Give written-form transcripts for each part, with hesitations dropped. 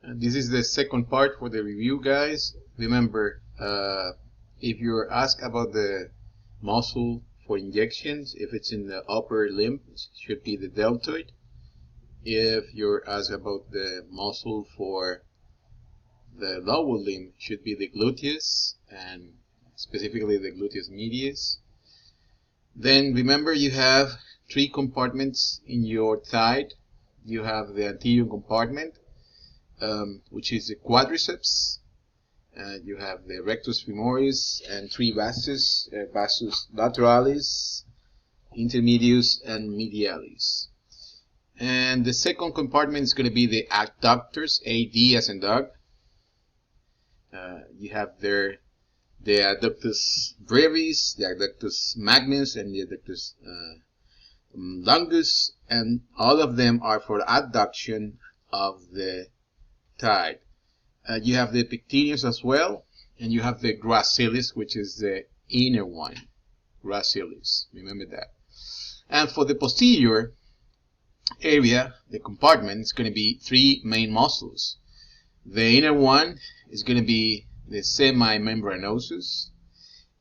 This is the second part for the review, guys. Remember, if you're asked about the muscle for injections, if it's in the upper limb, it should be the deltoid. If you're asked about the muscle for the lower limb, it should be the gluteus, and specifically the gluteus medius. Then remember, you have three compartments in your thigh. You have the anterior compartment, which is the quadriceps. You have the rectus femoris and three vastus, vastus lateralis, intermedius, and medialis. And the second compartment is going to be the adductors, AD as in dog. You have there the adductus brevis, the adductus magnus, and the adductus longus, and all of them are for adduction of the thigh. You have the pectineus as well, and you have the gracilis, which is the inner one. Gracilis, remember that. And for the posterior area, the compartment, is going to be three main muscles. The inner one is going to be the semimembranosus,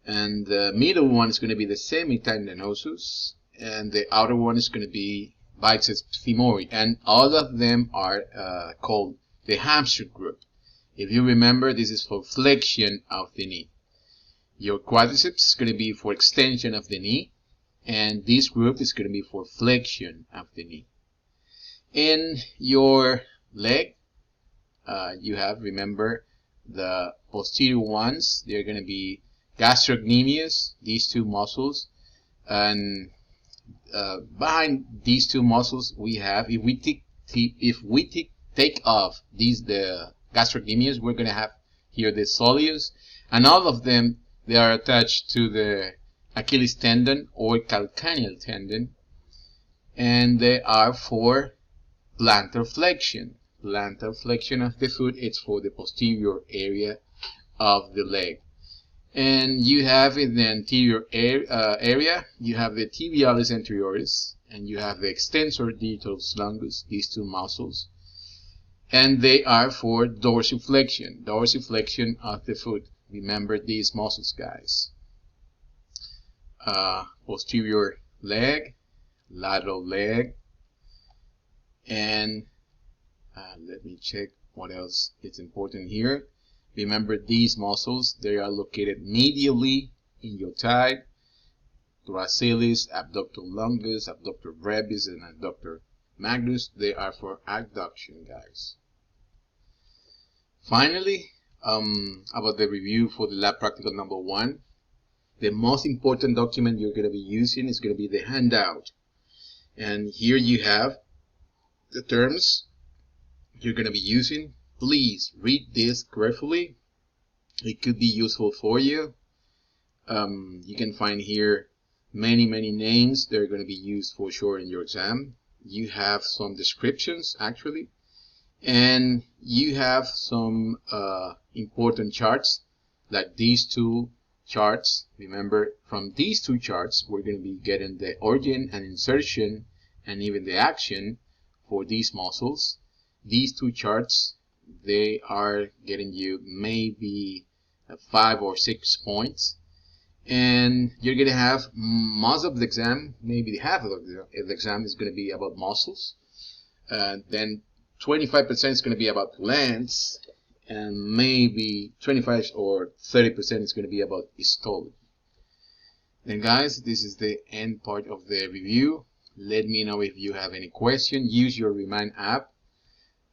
and the middle one is going to be the semitendinosus, and the outer one is going to be biceps femoris, and all of them are called the hamstring group. If you remember, this is for flexion of the knee. Your quadriceps is going to be for extension of the knee, and this group is going to be for flexion of the knee. In your leg, you have, remember, the posterior ones. They're going to be gastrocnemius, these two muscles, and behind these two muscles we have, if we take off the gastrocnemius, we're going to have here the soleus, and all of them, they are attached to the Achilles tendon or calcaneal tendon, and they are for plantar flexion. Plantar flexion of the foot, it's for the posterior area of the leg. And you have in the anterior area, you have the tibialis anterioris, and you have the extensor digitalis longus, these two muscles, and they are for dorsiflexion of the foot. Remember these muscles, guys. Posterior leg, lateral leg, and let me check what else is important here. Remember these muscles, they are located medially in your thigh. Gracilis, abductor longus, abductor brevis, and abductor magnus, they are for adduction, guys. Finally, about the review for the lab practical number 1, the most important document you're going to be using is going to be the handout. And here you have the terms you're going to be using. Please read this carefully. It could be useful for you. You can find here many names that are going to be used for sure in your exam. You have some descriptions actually, and you have some important charts like these two charts. Remember, from these two charts we're going to be getting the origin and insertion and even the action for these muscles. These two charts, they are getting you maybe 5 or 6 points, and you're going to have most of the exam, maybe half of the exam is going to be about muscles, then 25% is going to be about lengths, and maybe 25 or 30% is going to be about histology. Then guys, this is the end part of the review. Let me know if you have any question. Use your Remind app.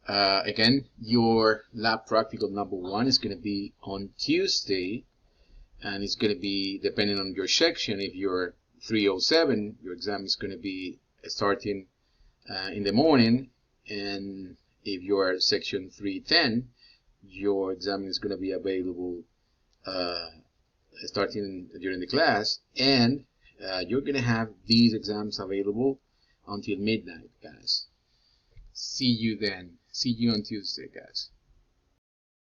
Again, your lab practical number 1 is going to be on Tuesday, and it's going to be depending on your section. If you're 307, your exam is going to be starting in the morning, and if you're section 310, your exam is going to be available starting during the class, and you're going to have these exams available until midnight, guys. See you then. See you on Tuesday, guys.